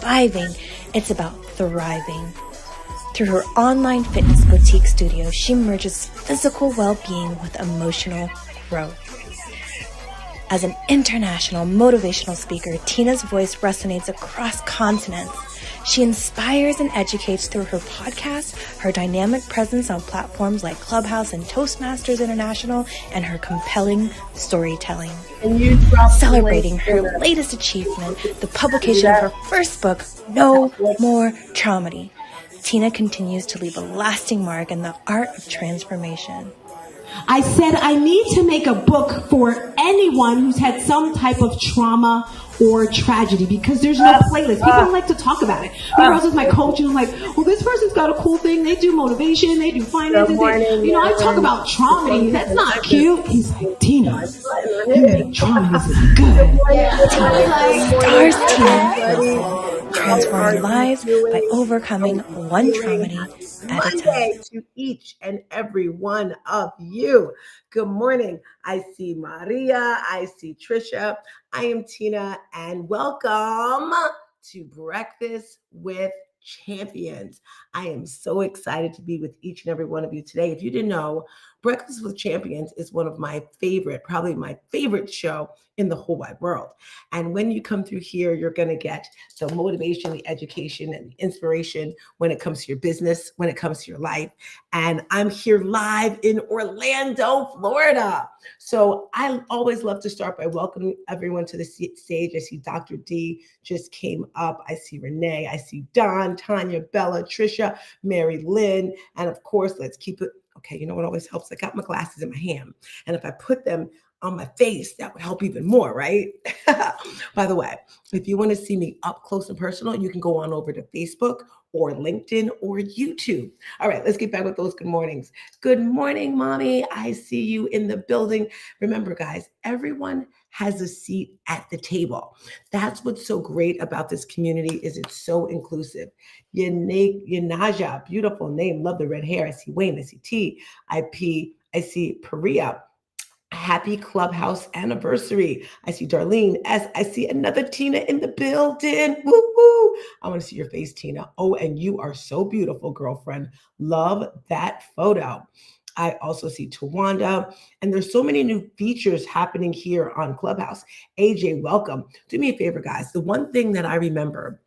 surviving. It's about thriving. Through her online fitness boutique studio, she merges physical well-being with emotional growth. As an international motivational speaker, Tina's voice resonates across continents. She inspires and educates through her podcast, her dynamic presence on platforms like Clubhouse and Toastmasters International, and her compelling storytelling. Celebrating her latest achievement, the publication of her first book, No More Traumedy, Tina continues to leave a lasting mark in the art of transformation. I said I need to make a book for anyone who's had some type of trauma or tragedy, because there's no playlist. People don't like to talk about it. I was with my coach and I'm like, well, this person's got a cool thing. They do motivation, they do finances. I talk about traumedy. That's not cute. He's like, Tina, you make traumedy good. Stars Tina transforming lives by overcoming one traumedy at a time. To each and every one of you. Good morning. I see Maria. I see Trisha. I am Tina, and welcome to Breakfast with Champions. I am so excited to be with each and every one of you today. If you didn't know, Breakfast with Champions is one of my favorite, probably my favorite show in the whole wide world. And when you come through here, you're going to get the motivation, the education, and the inspiration when it comes to your business, when it comes to your life. And I'm here live in Orlando, Florida. So I always love to start by welcoming everyone to the stage. I see Dr. D just came up. I see Renee. I see Don, Tanya, Bella, Trisha, Mary Lynn. And of course, let's keep it. Okay, you know what always helps? I got my glasses in my hand. And if I put them on my face, that would help even more, right? By the way, if you want to see me up close and personal, you can go on over to Facebook or LinkedIn or YouTube. All right, let's get back with those good mornings. Good morning, Mommy. I see you in the building. Remember, guys, everyone has a seat at the table. That's what's so great about this community, is it's so inclusive. Yanaja, beautiful name. Love the red hair. I see Wayne. I see T. I see Paria. Happy Clubhouse anniversary. I see Darlene S. I see another Tina in the building. Woo woo. I want to see your face, Tina. Oh, and you are so beautiful, girlfriend. Love that photo. I also see Tawanda, and there's so many new features happening here on Clubhouse. AJ, welcome. Do me a favor, guys. The one thing that I remember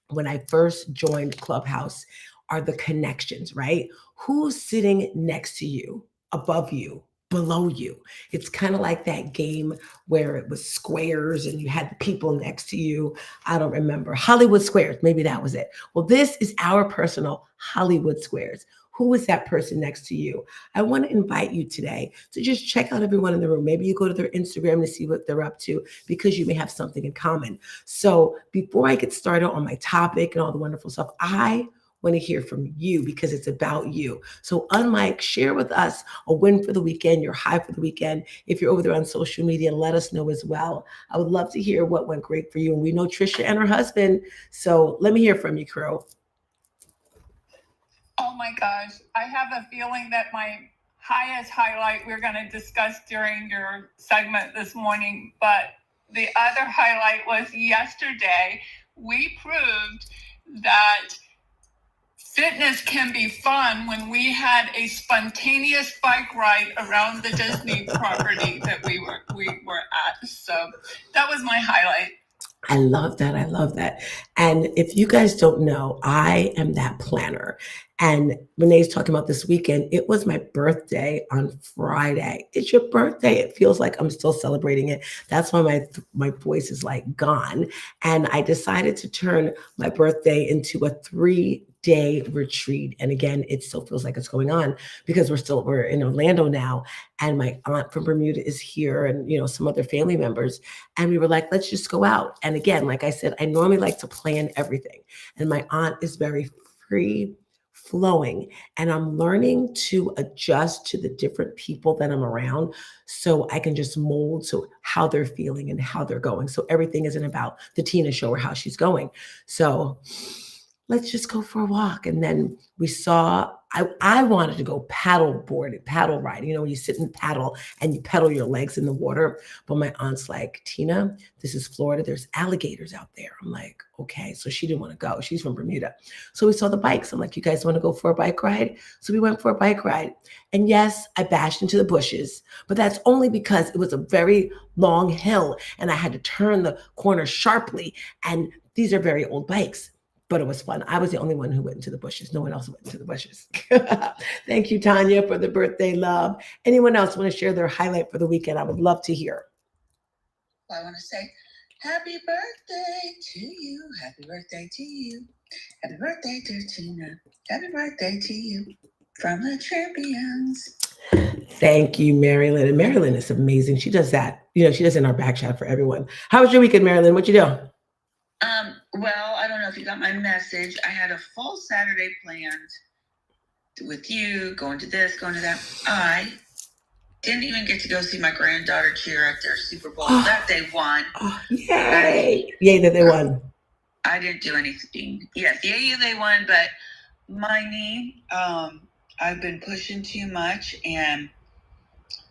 when I first joined Clubhouse are the connections, right? Who's sitting next to you, above you, below you? It's kind of like that game where it was squares and you had the people next to you. I don't remember. Hollywood Squares, maybe that was it. Well, this is our personal Hollywood Squares. Who is that person next to you? I want to invite you today to just check out everyone in the room. Maybe you go to their Instagram to see what they're up to, because you may have something in common. So before I get started on my topic and all the wonderful stuff, I want to hear from you, because it's about you. So unmic, share with us a win for the weekend, your high for the weekend. If you're over there on social media, let us know as well. I would love to hear what went great for you. And we know Trisha and her husband. So let me hear from you, Crow. Oh my gosh, I have a feeling that my highest highlight we're going to discuss during your segment this morning, but the other highlight was yesterday. We proved that fitness can be fun when we had a spontaneous bike ride around the Disney property that we were at. So that was my highlight. I love that. I love that. And if you guys don't know, I am that planner. And Renee's talking about this weekend. It was my birthday on Friday. It's your birthday. It feels like I'm still celebrating it. That's why my voice is like gone. And I decided to turn my birthday into a 3-day retreat. And again, it still feels like it's going on, because we're in Orlando now. And my aunt from Bermuda is here, and some other family members. And we were like, let's just go out. And again, like I said, I normally like to plan everything. And my aunt is very free flowing, and I'm learning to adjust to the different people that I'm around, so I can just mold to how they're feeling and how they're going. So everything isn't about the Tina show or how she's going. So let's just go for a walk. And then we saw I wanted to go paddle ride, when you sit and paddle and you pedal your legs in the water. But my aunt's like, Tina, this is Florida. There's alligators out there. I'm like, okay. So she didn't want to go. She's from Bermuda. So we saw the bikes. I'm like, you guys want to go for a bike ride? So we went for a bike ride. And yes, I bashed into the bushes, but that's only because it was a very long hill and I had to turn the corner sharply. And these are very old bikes. But it was fun. I was the only one who went into the bushes. No one else went into the bushes. Thank you, Tanya, for the birthday love. Anyone else want to share their highlight for the weekend? I would love to hear. I want to say, happy birthday to you. Happy birthday to you. Happy birthday, dear Tina. Happy birthday to you from the champions. Thank you, Marilyn. And Marilyn is amazing. She does that. She does in our back chat for everyone. How was your weekend, Marilyn? What'd you do? Well, I don't know if you got my message. I had a full Saturday planned with you, going to this, going to that. I didn't even get to go see my granddaughter cheer at their Super Bowl that they won. Yay! Yay that they won. I didn't do anything. Yes, yay they won, but my knee, I've been pushing too much, and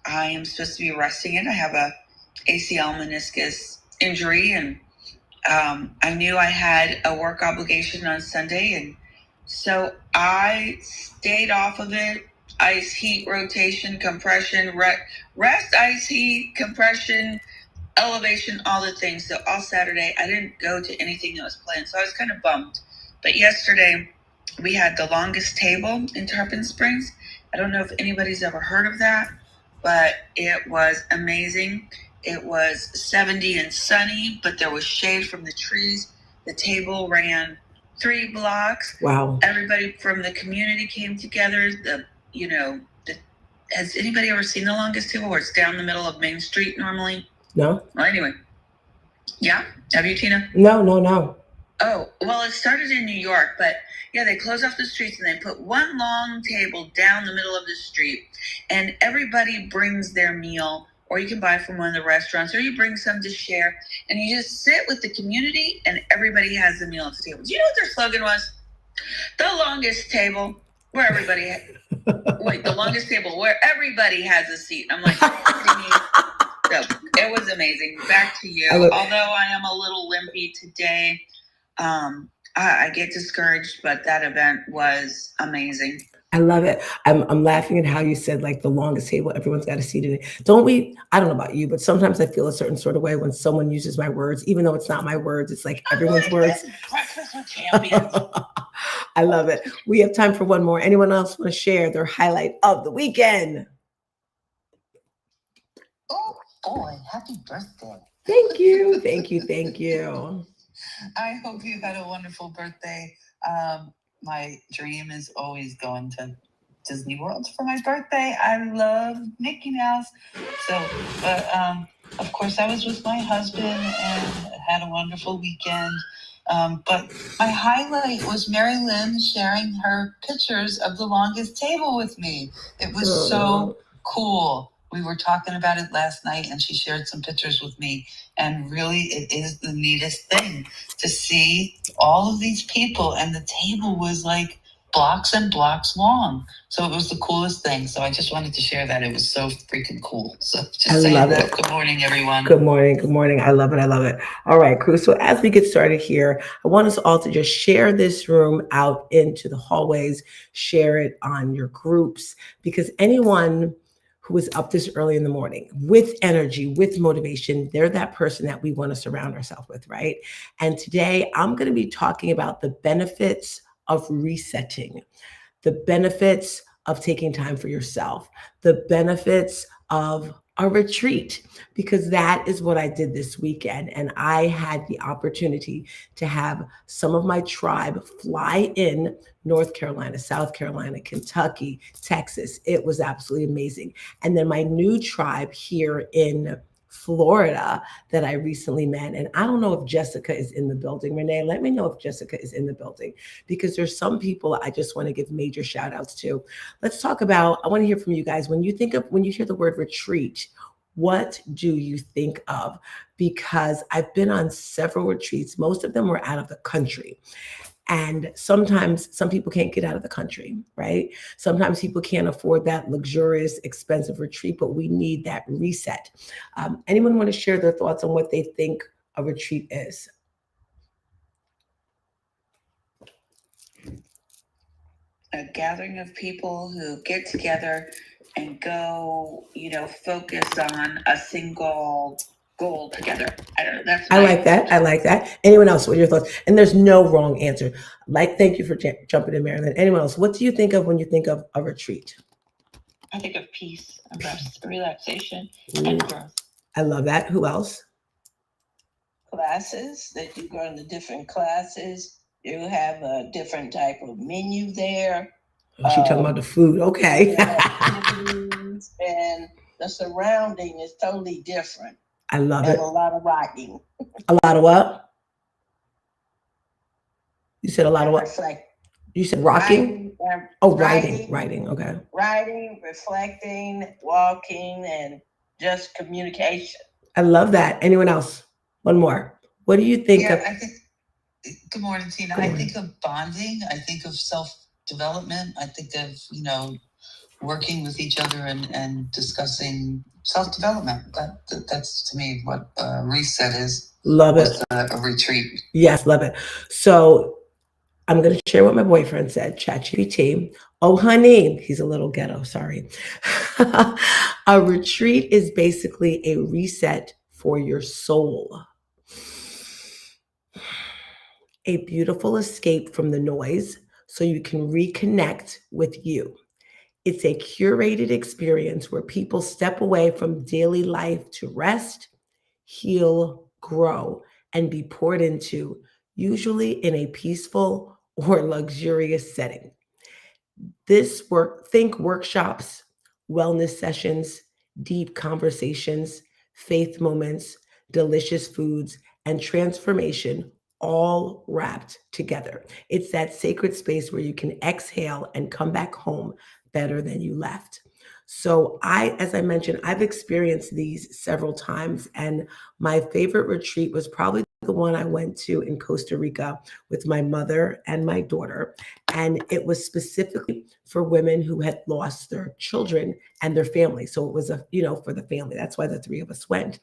I am supposed to be resting it. I have a ACL meniscus injury, and I knew I had a work obligation on Sunday, and so I stayed off of it. Ice, heat, rotation, compression, rest, ice, heat, compression, elevation, all the things. So all Saturday, I didn't go to anything that was planned. So I was kind of bummed. But yesterday, we had the longest table in Tarpon Springs. I don't know if anybody's ever heard of that, but it was amazing. It was 70 and sunny, but there was shade from the trees. The table ran 3 blocks. Wow. Everybody from the community came together. Has anybody ever seen the longest table where it's down the middle of Main Street normally? No. Well, anyway. Yeah? Have you, Tina? No. Oh, well, it started in New York, but yeah, they closed off the streets and they put one long table down the middle of the street, and everybody brings their meal, or you can buy from one of the restaurants, or you bring some to share, and you just sit with the community and everybody has the meal at the table. Do you know what their slogan was? The longest table where everybody the longest table where everybody has a seat. I'm like, so it was amazing. Back to you. Although I am a little limpy today, I get discouraged, but that event was amazing. I love it. I'm laughing at how you said like the longest table, everyone's got a seat in it. Don't we? I don't know about you, but sometimes I feel a certain sort of way when someone uses my words, even though it's not my words. It's like everyone's words. Breakfast with champions. I love it. We have time for one more. Anyone else want to share their highlight of the weekend? Oh boy, happy birthday. Thank you. I hope you had a wonderful birthday. My dream is always going to Disney World for my birthday. I love Mickey Mouse. So, of course, I was with my husband and had a wonderful weekend. But my highlight was Mary Lynn sharing her pictures of the longest table with me. It was so cool. We were talking about it last night, and she shared some pictures with me. And really, it is the neatest thing to see all of these people. And the table was like blocks and blocks long. So it was the coolest thing. So I just wanted to share that. It was so freaking cool. So just saying that. Good morning, everyone. Good morning. I love it. All right, crew. So as we get started here, I want us all to just share this room out into the hallways, share it on your groups, because anyone who is up this early in the morning with energy, with motivation, they're that person that we want to surround ourselves with, right? And today I'm going to be talking about the benefits of resetting, the benefits of taking time for yourself, the benefits of a retreat, because that is what I did this weekend. And I had the opportunity to have some of my tribe fly in North Carolina, South Carolina, Kentucky, Texas. It was absolutely amazing. And then my new tribe here in Florida that I recently met. And I don't know if Jessica is in the building. Renee, let me know if Jessica is in the building, because there's some people I just want to give major shout outs to. Let's talk about, I want to hear from you guys. When you hear the word retreat, what do you think of? Because I've been on several retreats. Most of them were out of the country. And sometimes some people can't get out of the country, right? Sometimes people can't afford that luxurious, expensive retreat, but we need that reset. Anyone want to share their thoughts on what they think a retreat is? A gathering of people who get together and go, focus on a single goal together. I don't know. I like that. I like that. Anyone else? What are your thoughts? And there's no wrong answer. Thank you for jumping in, Marilyn. Anyone else? What do you think of when you think of a retreat? I think of peace, and rest, relaxation, and growth. I love that. Who else? Classes that you go into different classes. You have a different type of menu there. Oh, she's talking about the food. Okay. And the surrounding is totally different. I love it. And a lot of rocking. A lot of what? You said a lot of what? You said rocking? Writing. Okay. Writing, reflecting, walking, and just communication. I love that. Anyone else? One more. What do you think of? I think. Good morning, Tina. I think of bonding. I think of self-development. I think of working with each other and discussing self-development. That's to me what reset is. Love it. A retreat. Yes, love it. So I'm going to share what my boyfriend said, ChatGPT. Oh, honey, he's a little ghetto, sorry. A retreat is basically a reset for your soul. A beautiful escape from the noise so you can reconnect with you. It's a curated experience where people step away from daily life to rest, heal, grow, and be poured into, usually in a peaceful or luxurious setting. Think workshops, wellness sessions, deep conversations, faith moments, delicious foods, and transformation all wrapped together. It's that sacred space where you can exhale and come back home better than you left. So as I mentioned, I've experienced these several times, and my favorite retreat was probably the one I went to in Costa Rica with my mother and my daughter. And it was specifically for women who had lost their children and their family. So it was for the family. That's why the three of us went.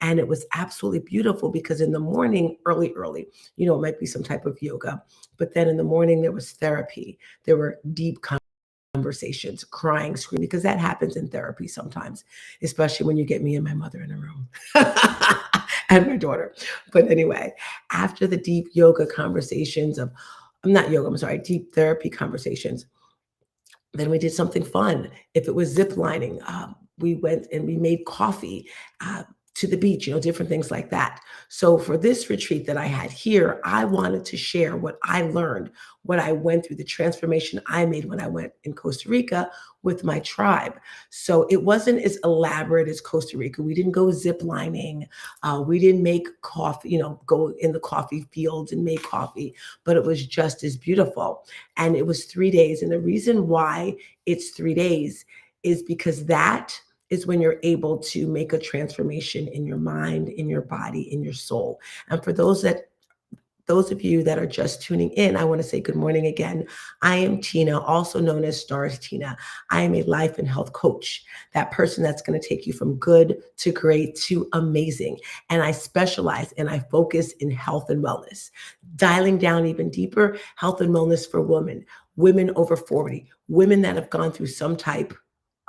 And it was absolutely beautiful because in the morning, early, it might be some type of yoga, but then in the morning there was therapy. There were deep conversations, crying, screaming, because that happens in therapy sometimes, especially when you get me and my mother in a room and my daughter. But anyway, after the deep yoga conversations deep therapy conversations, then we did something fun. If it was zip lining, we went and we made coffee to the beach, different things like that. So for this retreat that I had here, I wanted to share what I learned, what I went through, the transformation I made when I went in Costa Rica with my tribe. So it wasn't as elaborate as Costa Rica. We didn't go zip lining. We didn't make coffee, go in the coffee fields and make coffee, but it was just as beautiful. And it was 3 days. And the reason why it's 3 days is because that is when you're able to make a transformation in your mind, in your body, in your soul. And for those of you that are just tuning in, I want to say good morning again. I am Tina, also known as Stars Tina. I am a life and health coach, that person that's going to take you from good to great to amazing. And I specialize and I focus in health and wellness, dialing down even deeper, health and wellness for women over 40, women that have gone through some type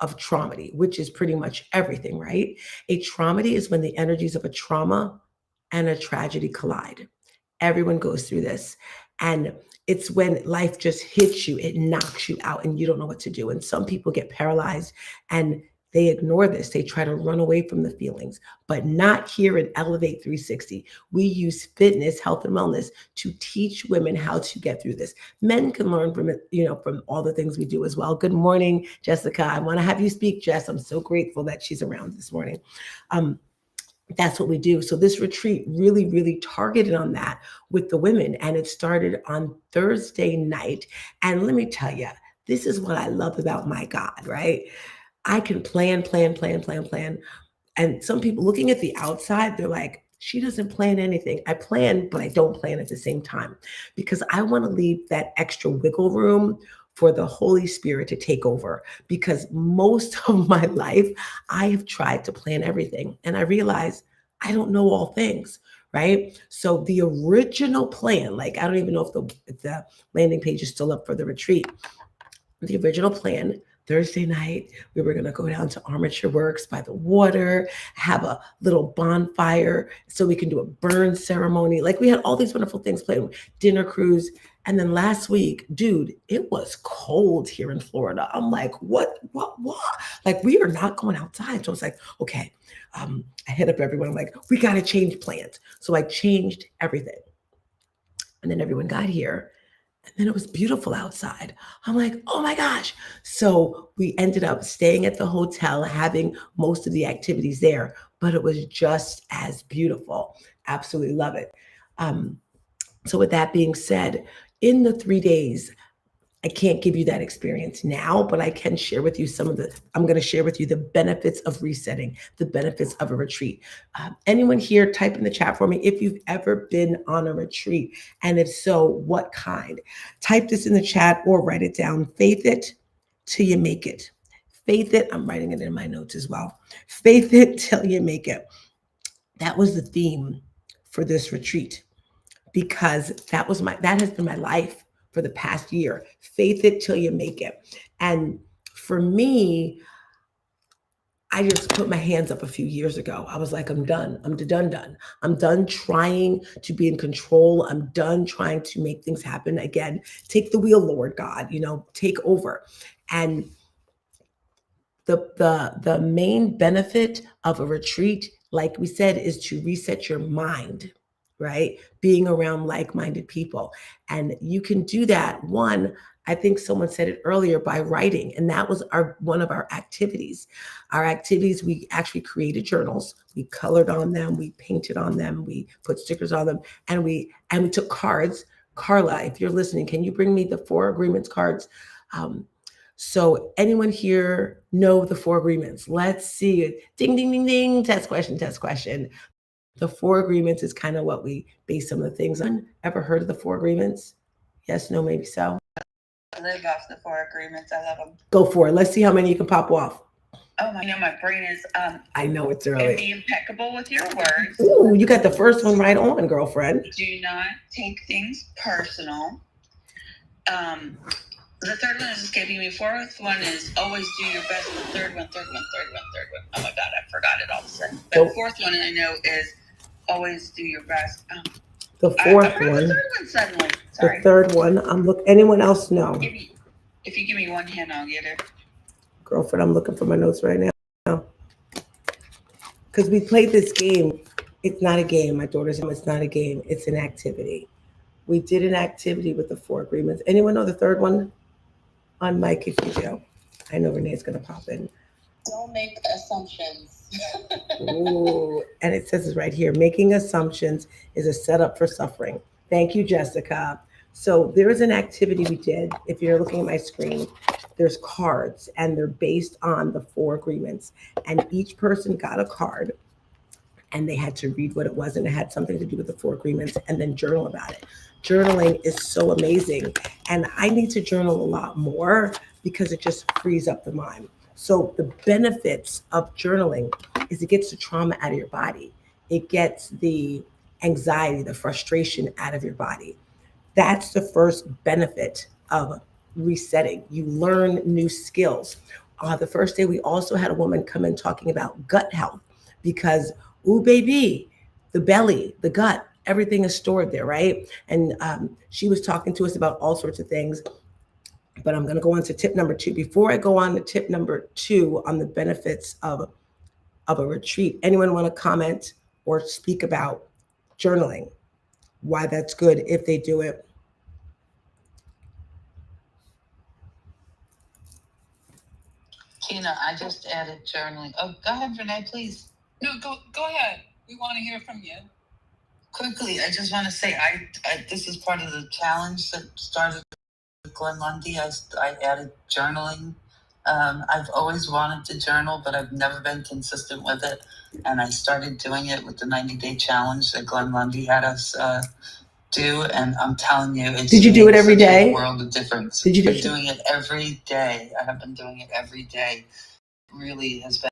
of trauma, which is pretty much everything, right? A trauma is when the energies of a trauma and a tragedy collide. Everyone goes through this. And it's when life just hits you, it knocks you out and you don't know what to do. And some people get paralyzed and they ignore this. They try to run away from the feelings, but not here at Elevate 360. We use fitness, health, and wellness to teach women how to get through this. Men can learn from it, from all the things we do as well. Good morning, Jessica. I want to have you speak, Jess. I'm so grateful that she's around this morning. That's what we do. So this retreat really, really targeted on that with the women. And it started on Thursday night. And let me tell you, this is what I love about my God, right? I can plan. And some people looking at the outside, they're like, She doesn't plan anything. I plan, but I don't plan at the same time because I want to leave that extra wiggle room for the Holy Spirit to take over. Because most of my life, I have tried to plan everything and I realize I don't know all things, right? So the original plan, like I don't even know if the landing page is still up for the retreat. The original plan, Thursday night, we were going to go down to Armature Works by the water, have a little bonfire so we can do a burn ceremony. Like we had all these wonderful things planned, dinner cruise. And then last week, dude, it was cold here in Florida. I'm like, what? Like, we are not going outside. So I was like, okay. I hit up everyone. I'm like, we got to change plans. So I changed everything. And then everyone got here. And then it was beautiful outside. I'm like, oh my gosh. So we ended up staying at the hotel, having most of the activities there, but it was just as beautiful. Absolutely love it. So with that being said, in the 3 days, I can't give you that experience now, but I can share with you I'm going to share with you the benefits of resetting, the benefits of a retreat. Anyone here, type in the chat for me if you've ever been on a retreat. And if so, what kind? Type this in the chat or write it down. Faith it till you make it. Faith it. I'm writing it in my notes as well. Faith it till you make it. That was the theme for this retreat because that has been my life for the past year. Faith it till you make it. And for me, I just put my hands up a few years ago. I was like, I'm done. I'm done. I'm done trying to be in control. I'm done trying to make things happen. Again, take the wheel, Lord God, take over. And the main benefit of a retreat, like we said, is to reset your mind, right? Being around like-minded people. And you can do that. One, I think someone said it earlier, by writing. And that was one of our activities. Our activities, we actually created journals. We colored on them. We painted on them. We put stickers on them. And we took cards. Carla, if you're listening, can you bring me the 4 agreements cards? So anyone here know the 4 agreements? Let's see it. Ding, ding, ding, ding. Test question. The 4 agreements is kind of what we base some of the things on. Ever heard of the 4 agreements? Yes, no, maybe so. I live off the 4 agreements. I love them. Go for it. Let's see how many you can pop off. Oh, my brain is. I know it's early. Be impeccable with your words. Ooh, you got the first one right on, girlfriend. Do not take things personal. The third one is escaping me. 4th one is always do your best. The third one. Oh my God, I forgot it all of a sudden. But the 4th one I know is always do your best. The 4th one. The 3rd one suddenly. Sorry. The 3rd one. Anyone else know? If you give me one hint, I'll get it. Girlfriend, I'm looking for my notes right now. Because we played this game. It's not a game. My daughter's saying it's not a game. It's an activity. We did an activity with the 4 agreements. Anyone know the 3rd one? On mic if you do. I know Renee's going to pop in. Don't make assumptions. Ooh, and it says it right here. Making assumptions is a setup for suffering. Thank you, Jessica. So there is an activity we did. If you're looking at my screen, there's cards and they're based on the 4 agreements. And each person got a card and they had to read what it was, and it had something to do with the 4 agreements, and then journal about it. Journaling is so amazing. And I need to journal a lot more because it just frees up the mind. So the benefits of journaling is it gets the trauma out of your body. It gets the anxiety, the frustration out of your body. That's the first benefit of resetting. You learn new skills. The first day, we also had a woman come in talking about gut health because, ooh, baby, the belly, the gut, everything is stored there, right? And she was talking to us about all sorts of things. But I'm going to go on to tip number 2. Before I go on to tip number 2 on the benefits of a retreat, anyone want to comment or speak about journaling? Why that's good if they do it? Tina, I just added journaling. Oh, go ahead, Renee, please. No, go ahead. We want to hear from you. Quickly, I just want to say, I this is part of the challenge that started with Glenn Lundy. I added journaling I've always wanted to journal, but I've never been consistent with it. And I started doing it with the 90-day challenge that Glenn Lundy had us do. And I'm telling you, it's Did you do it every day? A world of difference. Did you I've been doing it every day. I have been doing it every day. It really has been.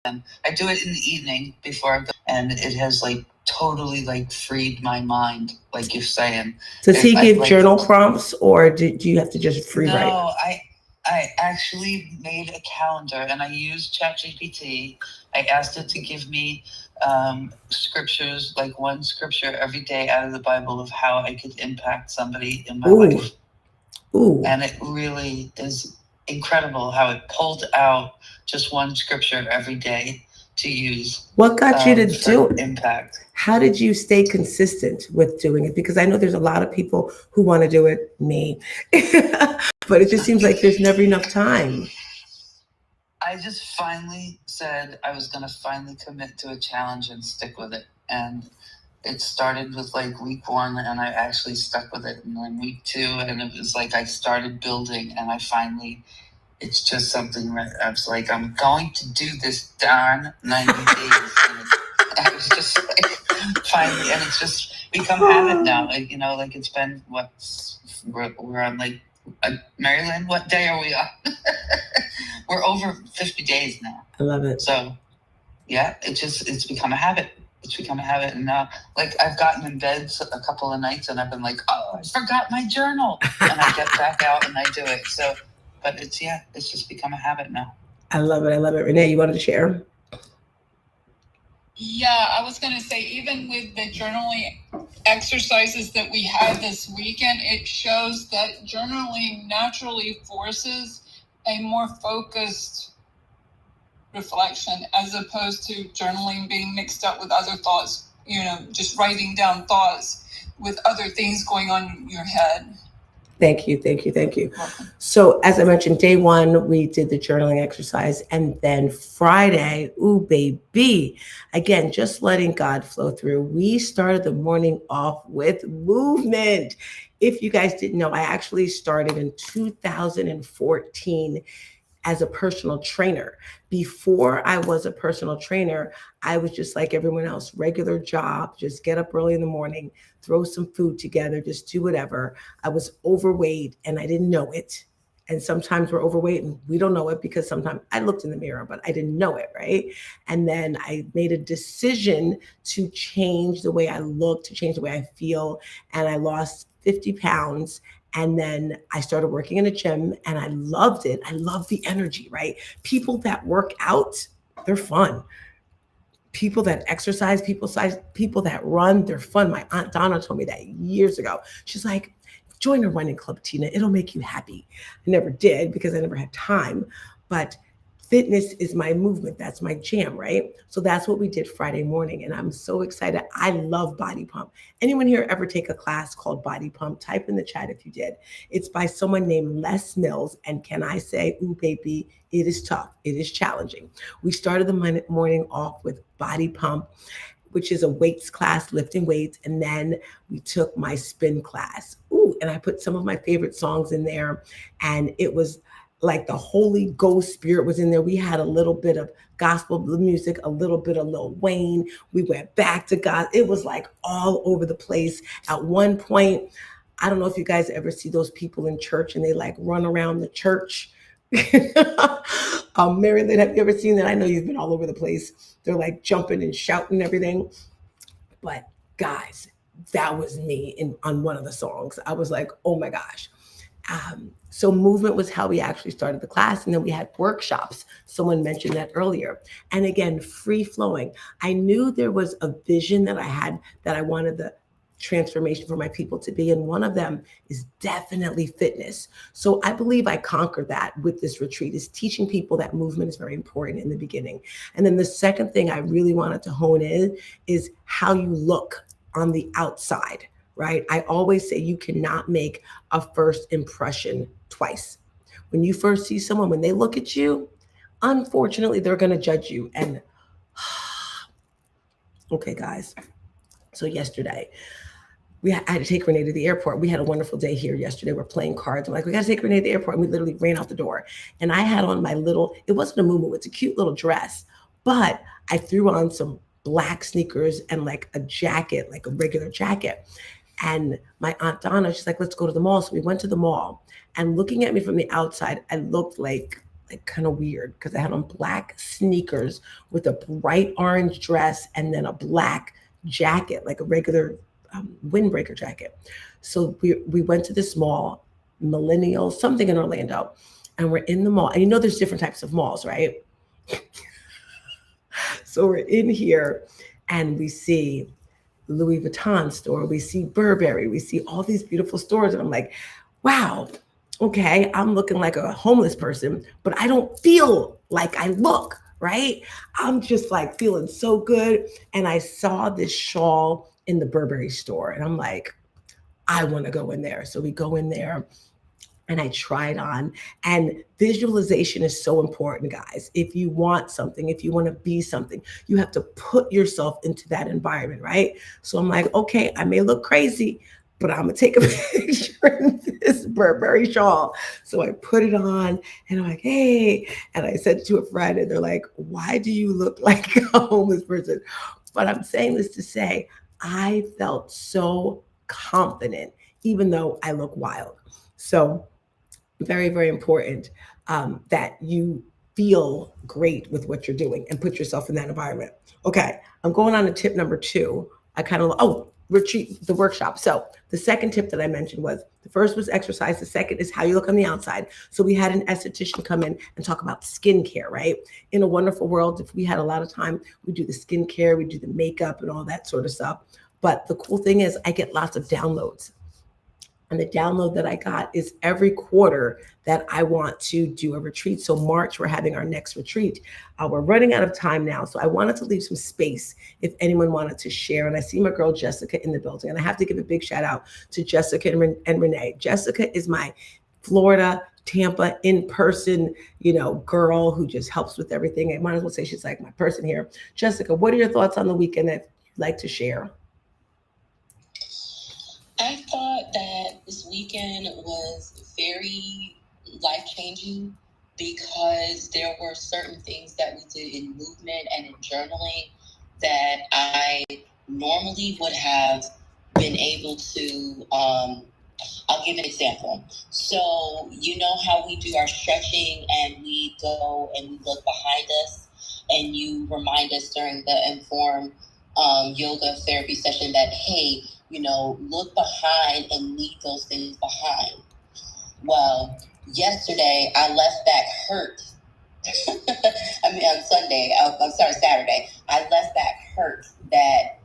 I do it in the evening before I go, and it has like totally like freed my mind, like you're saying. Does he give journal prompts, or do you have to just free write? No, I actually made a calendar, and I used ChatGPT. I asked it to give me scriptures, like one scripture every day out of the Bible of how I could impact somebody in my life. Ooh. And it really is incredible how it pulled out just one scripture every day to use. What got you to do impact? How did you stay consistent with doing it? Because I know there's a lot of people who want to do it, me, but it just seems like there's never enough time. I just finally said I was going to finally commit to a challenge and stick with it. And it started with like week 1, and I actually stuck with it. And then week 2, and it was like I started building, and I finally, it's just something right. I was like, I'm going to do this darn 90 days. And I was just like, finally, and it's just become habit now. Like, you know, like it's been we're on like Maryland. What day are we on? We're over 50 days now. I love it. So yeah, it's become a habit. It's become a habit. And now, like, I've gotten in bed a couple of nights and I've been like, oh, I forgot my journal. And I get back out and I do it. So, but it's just become a habit now. I love it. I love it. Renee, you wanted to share? Yeah, I was going to say, even with the journaling exercises that we had this weekend, it shows that journaling naturally forces a more focused reflection, as opposed to journaling being mixed up with other thoughts, you know, just writing down thoughts with other things going on in your head. Thank you. So as I mentioned, day 1, we did the journaling exercise. And then Friday, ooh, baby, again, just letting God flow through. We started the morning off with movement. If you guys didn't know, I actually started in 2014 as a personal trainer. Before I was a personal trainer, I was just like everyone else, regular job, just get up early in the morning, throw some food together, just do whatever. I was overweight and I didn't know it. And sometimes we're overweight and we don't know it because sometimes I looked in the mirror, but I didn't know it, right? And then I made a decision to change the way I look, to change the way I feel. And I lost 50 pounds. And then I started working in a gym and I loved it. I love the energy, right? People that work out, they're fun. People that exercise, people that run, they're fun. My Aunt Donna told me that years ago. She's like, join a running club, Tina. It'll make you happy. I never did because I never had time. But fitness is my movement. That's my jam, right? So that's what we did Friday morning. And I'm so excited. I love Body Pump. Anyone here ever take a class called Body Pump? Type in the chat if you did. It's by someone named Les Mills. And can I say, ooh, baby, it is tough. It is challenging. We started the morning off with Body Pump, which is a weights class, lifting weights. And then we took my spin class. Ooh, and I put some of my favorite songs in there. And it was like the Holy Ghost spirit was in there. We had a little bit of gospel music, a little bit of Lil Wayne. We went back to God. It was like all over the place. At one point, I don't know if you guys ever see those people in church and they like run around the church. Marilyn, have you ever seen that? I know you've been all over the place. They're like jumping and shouting and everything. But guys, that was me on one of the songs. I was like, oh my gosh. So movement was how we actually started the class. And then we had workshops. Someone mentioned that earlier. And again, free flowing. I knew there was a vision that I had, that I wanted the transformation for my people to be. And one of them is definitely fitness. So I believe I conquered that with this retreat, is teaching people that movement is very important in the beginning. And then the second thing I really wanted to hone in is how you look on the outside. Right? I always say you cannot make a first impression twice. When you first see someone, when they look at you, unfortunately, they're going to judge you. And okay, guys. So yesterday, I had to take Renee to the airport. We had a wonderful day here yesterday. We're playing cards. I'm like, we got to take Renee to the airport. And we literally ran out the door. And I had on my little, it wasn't a muumuu, it's a cute little dress. But I threw on some black sneakers and like a jacket, like a regular jacket. And my Aunt Donna, she's like, let's go to the mall. So we went to the mall. And looking at me from the outside, I looked like kind of weird because I had on black sneakers with a bright orange dress and then a black jacket, like a regular windbreaker jacket. So we went to this mall, Millennial, something in Orlando, and we're in the mall. And you know, there's different types of malls, right? So we're in here and we see Louis Vuitton store, we see Burberry, we see all these beautiful stores. And I'm like, wow, okay, I'm looking like a homeless person, but I don't feel like I look, right? I'm just like feeling so good. And I saw this shawl in the Burberry store and I'm like, I want to go in there. So we go in there and I tried on. And visualization is so important, guys. If you want something, if you want to be something, you have to put yourself into that environment, right? So I'm like, okay, I may look crazy, but I'm gonna take a picture in this Burberry shawl. So I put it on and I'm like, hey, and I said to a friend, and they're like, why do you look like a homeless person? But I'm saying this to say, I felt so confident, even though I look wild. So very, very important that you feel great with what you're doing and put yourself in that environment. Okay, I'm going on to tip number 2. I kind of, retreat, the workshop. So the second tip that I mentioned was, the first was exercise. The second is how you look on the outside. So we had an esthetician come in and talk about skincare, right? In a wonderful world, if we had a lot of time, we do the skincare, we do the makeup and all that sort of stuff. But the cool thing is I get lots of downloads. And the download that I got is every quarter that I want to do a retreat. So March, we're having our next retreat. We're running out of time now. So I wanted to leave some space if anyone wanted to share. And I see my girl Jessica in the building. And I have to give a big shout out to Jessica and Renee. Jessica is my Florida, Tampa in-person, girl who just helps with everything. I might as well say she's like my person here. Jessica, what are your thoughts on the weekend that you'd like to share? I thought that this weekend was very life-changing because there were certain things that we did in movement and in journaling that I normally would have been able to. I'll give an example. So, you know how we do our stretching and we go and we look behind us and you remind us during the informed yoga therapy session that, hey, look behind and leave those things behind. Well, yesterday I left that hurt. On Sunday, I'm sorry, Saturday, I left that hurt that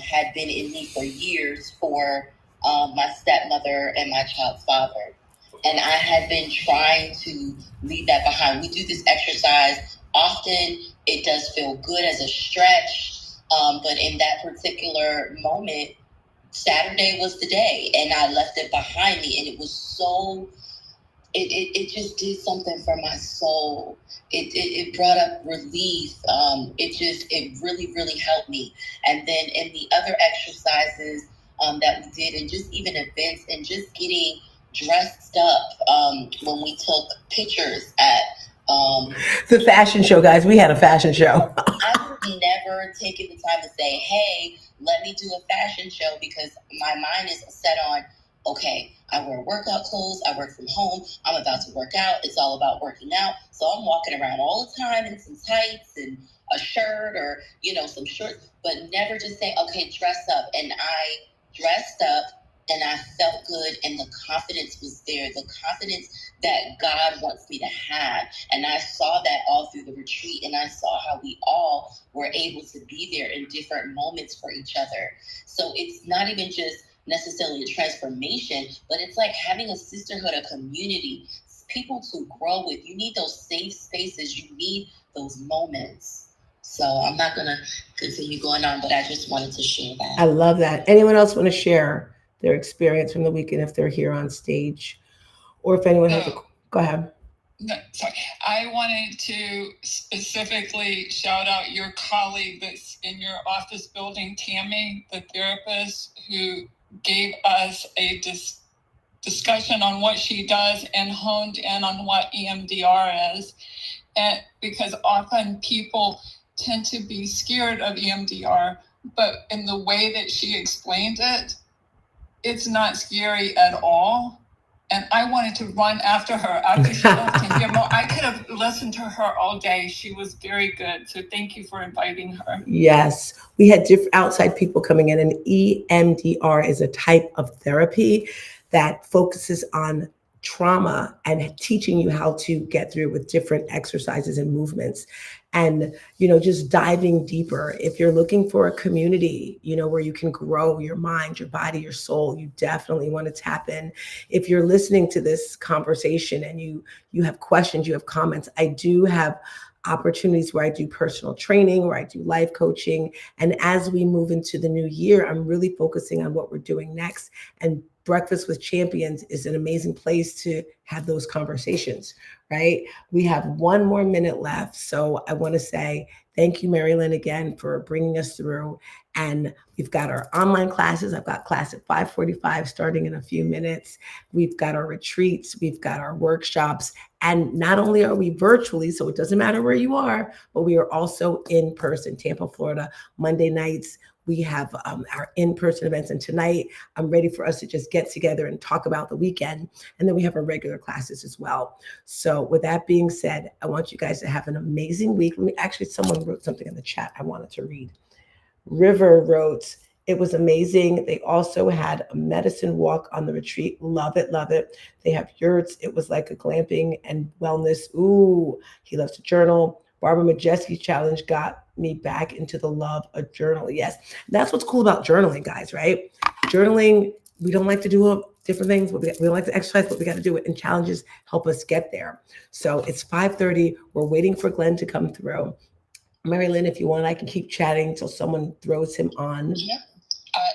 had been in me for years for my stepmother and my child's father. And I had been trying to leave that behind. We do this exercise. Often it does feel good as a stretch, but in that particular moment, Saturday was the day, and I left it behind me, and it was so. It just did something for my soul. It brought up relief. It really, really helped me. And then in the other exercises that we did, and just even events, and just getting dressed up when we took pictures at the fashion show, guys. We had a fashion show. I've never taken the time to say, hey, let me do a fashion show, because my mind is set on, okay, I wear workout clothes, I work from home, I'm about to work out, it's all about working out. So I'm walking around all the time in some tights and a shirt or, some shorts, but never just say, okay, dress up. And I dressed up and I felt good, and the confidence was there, the confidence that God wants me to have. And I saw that all through the retreat, and I saw how we all were able to be there in different moments for each other. So it's not even just necessarily a transformation, but it's like having a sisterhood, a community, people to grow with. You need those safe spaces, you need those moments. So I'm not going to continue going on, but I just wanted to share that. I love that. Anyone else want to share their experience from the weekend if they're here on stage? Or if anyone has go ahead. No, sorry. I wanted to specifically shout out your colleague that's in your office building, Tammy, the therapist, who gave us a discussion on what she does and honed in on what EMDR is. And because often people tend to be scared of EMDR, but in the way that she explained it, it's not scary at all. And I wanted to run after her after she left to hear more. I could have listened to her all day. She was very good. So thank you for inviting her. Yes, we had different outside people coming in, and EMDR is a type of therapy that focuses on trauma and teaching you how to get through it with different exercises and movements. And, just diving deeper. If you're looking for a community, where you can grow your mind, your body, your soul, you definitely want to tap in. If you're listening to this conversation and you have questions, you have comments, I do have opportunities where I do personal training, where I do life coaching. And as we move into the new year, I'm really focusing on what we're doing next. And Breakfast with Champions is an amazing place to have those conversations, right? We have one more minute left. So I want to say thank you, Marilyn, again for bringing us through. And we've got our online classes. I've got class at 5:45 starting in a few minutes. We've got our retreats. We've got our workshops. And not only are we virtually, so it doesn't matter where you are, but we are also in person. Tampa, Florida, Monday nights. We have our in-person events. And tonight, I'm ready for us to just get together and talk about the weekend. And then we have our regular classes as well. So with that being said, I want you guys to have an amazing week. Someone wrote something in the chat I wanted to read. River wrote, it was amazing. They also had a medicine walk on the retreat. Love it, love it. They have yurts. It was like a glamping and wellness. Ooh, he loves to journal. Barbara Majeski's challenge got me back into the love of journaling. Yes, that's what's cool about journaling, guys, right? Journaling, we don't like to do different things, but we don't like to exercise, but we got to do it. And challenges help us get there. So it's 5:30. We're waiting for Glenn to come through. Marilyn, if you want, I can keep chatting until someone throws him on. Yeah.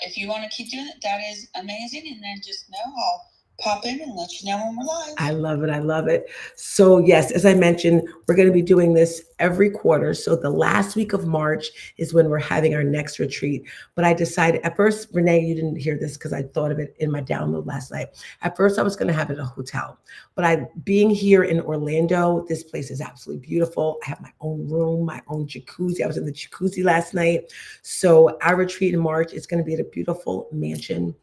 If you want to keep doing it, that is amazing. And then just know I'll pop in and let you know when we're live. I love it. I love it. So yes, as I mentioned, we're going to be doing this every quarter. So the last week of March is when we're having our next retreat. But I decided at first, Renee, you didn't hear this because I thought of it in my download last night. At first, I was going to have it at a hotel. But being here in Orlando, this place is absolutely beautiful. I have my own room, my own jacuzzi. I was in the jacuzzi last night. So our retreat in March is going to be at a beautiful mansion.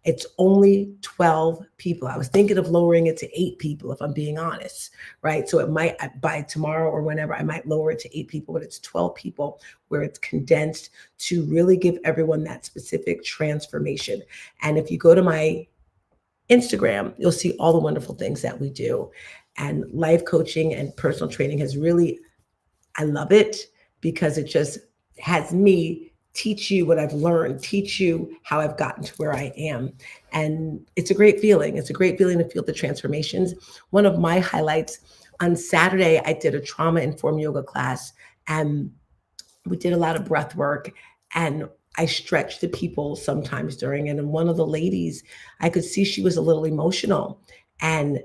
It's only 12 people. I was thinking of lowering it to 8 people, if I'm being honest, right? So it might, by tomorrow or whenever, I might lower it to 8 people, but it's 12 people where it's condensed to really give everyone that specific transformation. And if you go to my Instagram, you'll see all the wonderful things that we do. And life coaching and personal training has really, I love it because it just has me teach you what I've learned, teach you how I've gotten to where I am. And it's a great feeling. It's a great feeling to feel the transformations. One of my highlights on Saturday, I did a trauma-informed yoga class and we did a lot of breath work and I stretched the people sometimes during it. And one of the ladies, I could see she was a little emotional and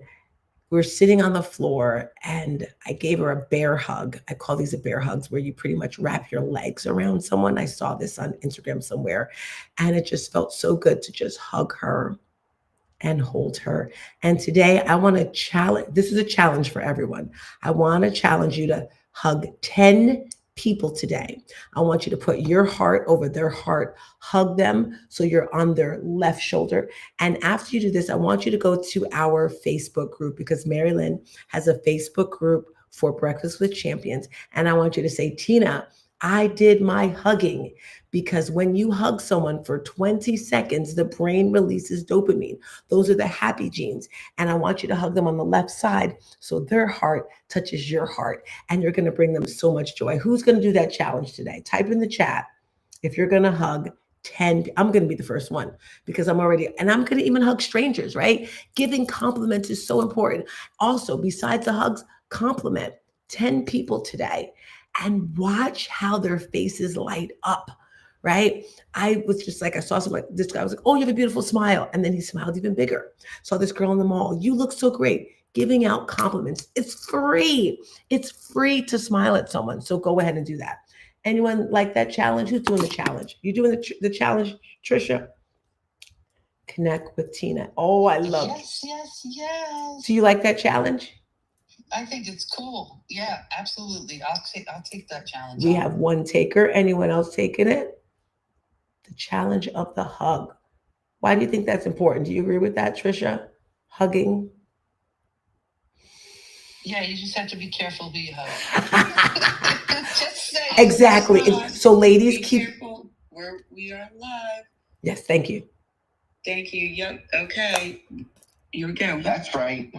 we're sitting on the floor and I gave her a bear hug. I call these a bear hugs where you pretty much wrap your legs around someone. I saw this on Instagram somewhere and it just felt so good to just hug her and hold her. And today I want to challenge, this is a challenge for everyone. I want to challenge you to hug 10 people today. I want you to put your heart over their heart, hug them so you're on their left shoulder. And after you do this, I want you to go to our Facebook group because Marilyn has a Facebook group for Breakfast with Champions. And I want you to say, Tina, I did my hugging, because when you hug someone for 20 seconds, the brain releases dopamine. Those are the happy genes. And I want you to hug them on the left side so their heart touches your heart and you're going to bring them so much joy. Who's going to do that challenge today? Type in the chat if you're going to hug 10. I'm going to be the first one because I'm going to even hug strangers, right? Giving compliments is so important. Also, besides the hugs, compliment 10 people today and watch how their faces light up, right? I was just like, I saw someone, this guy was like, oh, you have a beautiful smile. And then he smiled even bigger. Saw this girl in the mall, you look so great. Giving out compliments. It's free. It's free to smile at someone. So go ahead and do that. Anyone like that challenge? Who's doing the challenge? You doing the challenge, Trisha? Connect with Tina. Oh, I love it. Yes. Do you like that challenge? I think it's cool. Yeah, absolutely. I'll take that challenge. We have one taker. Anyone else taking it? The challenge of the hug. Why do you think that's important? Do you agree with that, Trisha? Hugging? Yeah, you just have to be careful who you hug. Just say Exactly. So ladies, be keep careful. We are live. Yes, thank you. Thank you. Yep. Okay. Here we go. That's right.